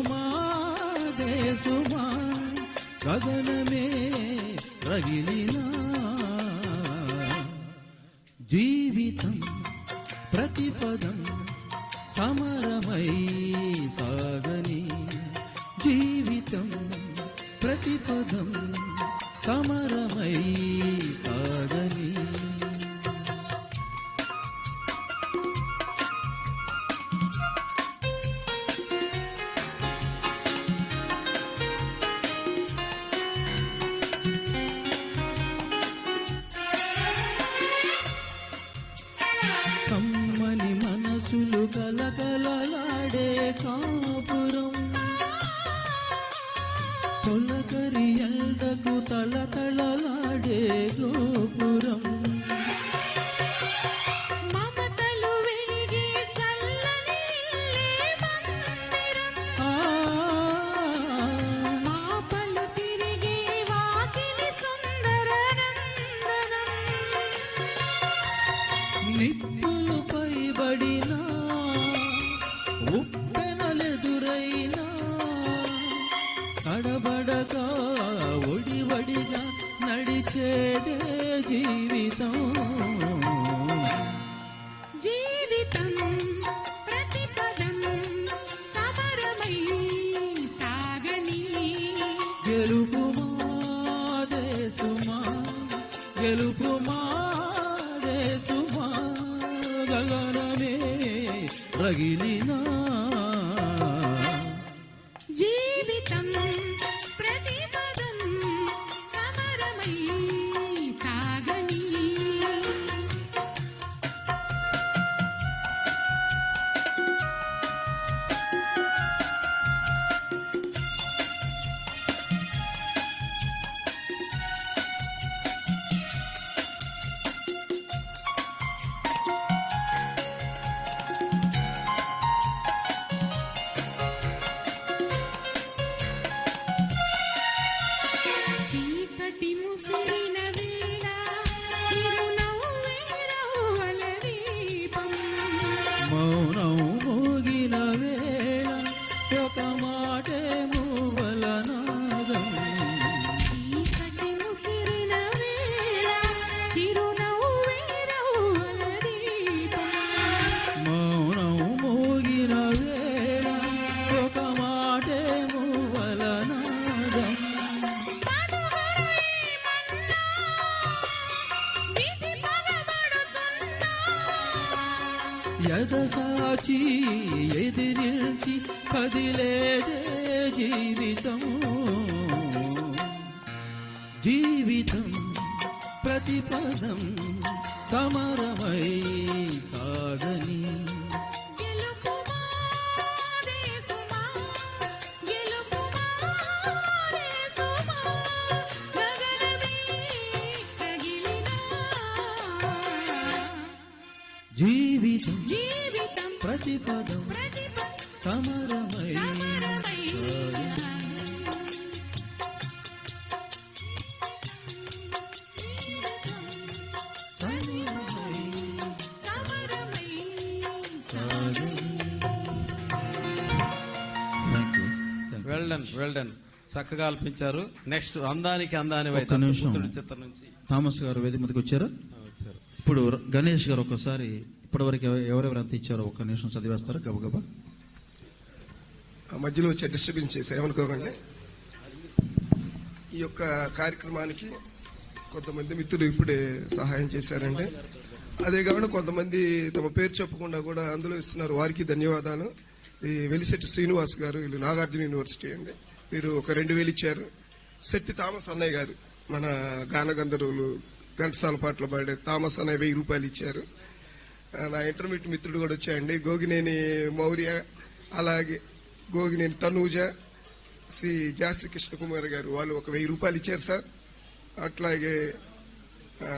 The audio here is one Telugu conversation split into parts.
గెలుపుమా దేశమా గగనమే రగిలినా జీవితం ప్రతిపదం సమరమై సాగని జీవితం ప్రతిపదం సమరమై సాగని కమ్మని మనసులు కలకలలాడే కాపురం తొలకరి ఎండకు తళతళలాడే గోపురం మమతలు వెలిగి చల్లని మాపలు తిరిగి వాకిలి సుందర నిప్పులు పైబడినా ఉప్పెనలెదురైనా కడబడగా ఒడివడిగా నడిచేదే జీవితం జీవితం ప్రతిపదం సమరమై సాగని గెలుపుమా దేశమా గెలుపుమా దేశమా గగనమే రగిలినా జీవితం ప్రతిపదం సమరమై సాగని చీకటి ముసిరిన వేళ చిరునవ్వే రవ్వల దీపం మౌనం మోగిన వేళ ఒక మాటే మూవల నాదం చీకటి ముసిరిన వేళ చిరునవ్వే రవ్వల దీపం మౌనం మోగిన వేళ ఒక మాటే మూవల నాదం విధి పగబడుతున్నా ఎదసాచి ఎదిరించి కదిలేదే జీవితం జీవితం ప్రతిపదం సమరమై సాగని గెలుపుమా దేశమా గెలుపుమా దేశమా గగనమే రగిలినా జీవితం జీవితం ప్రతిపదం ప్రతిపదం సమరమై సమరమై సమరమై వెల్ డన్ చక్కగా ఆల్పించారు. నెక్స్ట్ అందానికి అందాని ఒక్క నిమిషం. చిత్రం నుంచి థామస్ గారు వేదిక మీదకి వచ్చారా? వచ్చారు. ఇప్పుడు గణేష్ గారు ఒకసారి ఇప్పటివరకు ఎవరెవరు అంత ఇచ్చారో ఒక్క నిమిషం చదివేస్తారా గబగబా? మధ్యలో వచ్చే డిస్టర్బెన్స్ చేసి ఏమనుకోకండి. ఈ యొక్క కార్యక్రమానికి కొంతమంది మిత్రులు ఇప్పుడే సహాయం చేశారండి. అదే కాకుండా కొంతమంది తమ పేరు చెప్పకుండా కూడా అందులో ఇస్తున్నారు, వారికి ధన్యవాదాలు. ఈ వెలిశెట్టి శ్రీనివాస్ గారు, వీళ్ళు నాగార్జున యూనివర్సిటీ అండి, వీరు ఒక 2000 ఇచ్చారు. శెట్టి థామస్ అన్నయ్య గారు, మన గాన గంధర్వులు ఘంటసాల పాటలు పాడే థామస్ అన్నయ్య 1000 రూపాయలు ఇచ్చారు. నా ఇంటర్మీడియట్ మిత్రుడు కూడా వచ్చాయండి, గోగినేని మౌర్య, అలాగే గోగినేని తనూజ, శ్రీ జాస్తి కృష్ణకుమార్ గారు, వాళ్ళు ఒక 1000 రూపాయలు ఇచ్చారు సార్. అట్లాగే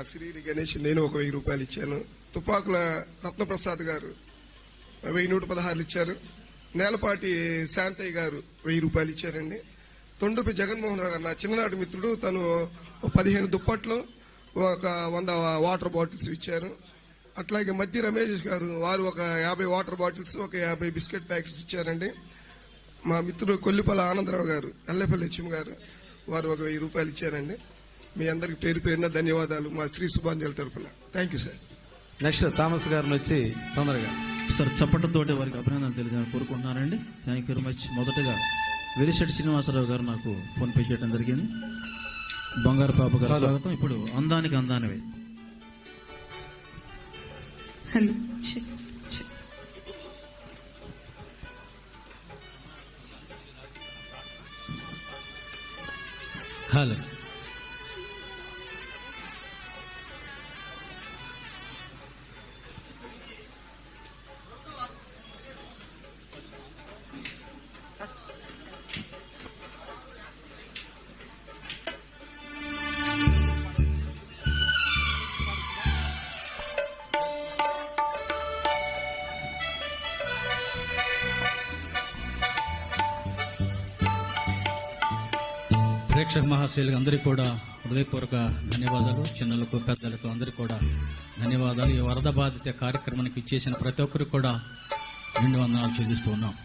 శ్రీని గణేష్, నేను ఒక 1000 రూపాయలు ఇచ్చాను. తుపాకుల రత్నప్రసాద్ గారు 1116 ఇచ్చారు. నేలపాటి శాంతయ్య గారు 1000 రూపాయలు ఇచ్చారండి. తొండపి జగన్మోహన్ రావు గారు, నా చిన్ననాటి మిత్రుడు, తను 15 దుప్పట్లు, ఒక 100 వాటర్ బాటిల్స్ ఇచ్చారు. అట్లాగే మధ్య రమేష్ గారు, వారు ఒక 50 వాటర్ బాటిల్స్, ఒక 50 బిస్కెట్ ప్యాకెట్స్ ఇచ్చారండి. మా మిత్రుడు కొల్లిపల్లి ఆనందరావు గారు, ఎల్లపల్లి హెచ్ఎం గారు, వారు ఒక 1000 రూపాయలు ఇచ్చారండి. మీ అందరికి పేరు పేరున ధన్యవాదాలు మా శ్రీ శుభాంజలి తరపున. Thank you sir. Next Thomas గారిని వచ్చి తొందరగా సార్ చప్పటితోటి వారికి అభినందనలు తెలియజేయాలని కోరుకుంటున్నానండి. Thank you very much. మొదటగా వెలిశెట్టి శ్రీనివాసరావు గారు నాకు ఫోన్ పే చేయడం జరిగింది. బంగారు పాప గారు స్వాగతం. ఇప్పుడు అందానికి అందానివే. Hello check check. హలో. ప్రేక్షక మహాశైలుగా అందరికీ కూడా హృదయపూర్వక ధన్యవాదాలు. చిన్నలకు పెద్దలకు అందరికీ కూడా ధన్యవాదాలు. ఈ వరద బాధిత కార్యక్రమానికి ఇచ్చేసిన ప్రతి ఒక్కరికి కూడా 2 వందనాలు చెల్లిస్తూ ఉన్నాం.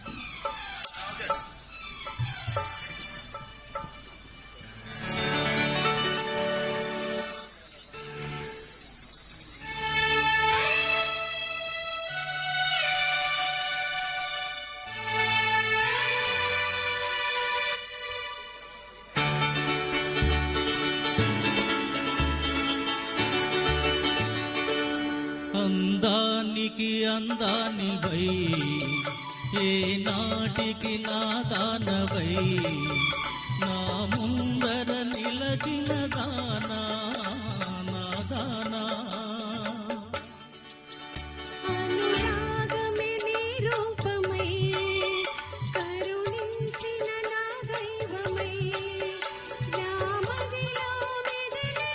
అందానికి అందానివై ఏ నాటికి నా దానవై నా ముందర నిలచిన దానా నా దానా అనురాగమే నీ రూపమై కరుణించిన నా దైవమై నా మదిలో మెదిలే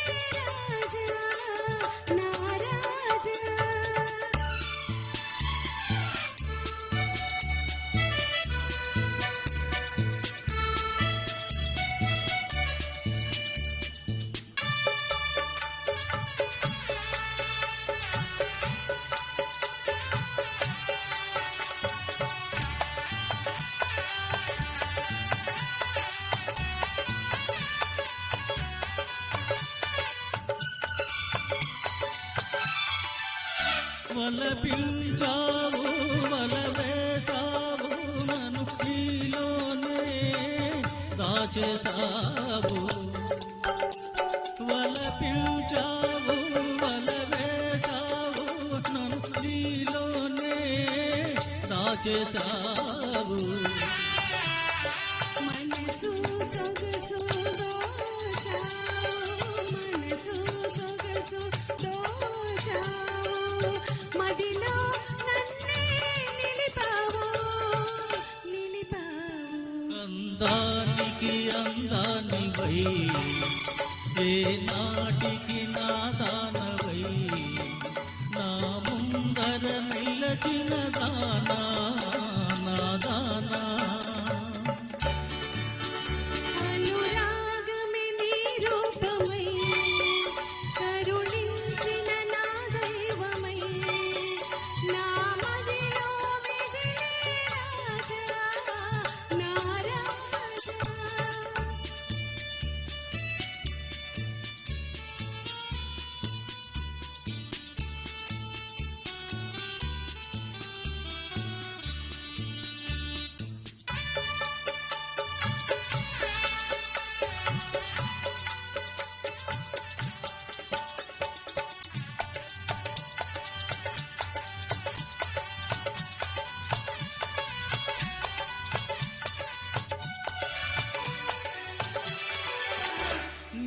రాజా నా రాజా. వల పించావు వల వేసావు నన్ను నీలోనే దాచేసావు. వల పించావు వల వేసావు నన్ను నీలోనే దాచేసావు. మనసు సొగసు దోచావు మనసు సొగసు దోచావు మదిలో నన్నే నిలిపావు నిలిపావు. అందానికి అందానివై ఏ నాటికి నా దానవై నా ముందర నిలచిన దానా నా దానా అనురాగమే నీ రూపమై కరుణించిన నా దైవమై నా మదిలో మెదిలే రాజా నా రాజా.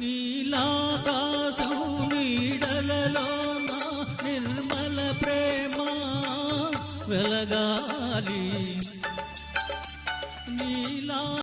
నీలాకాశం నీడలలో నా నిర్మల ప్రేమ వెలగా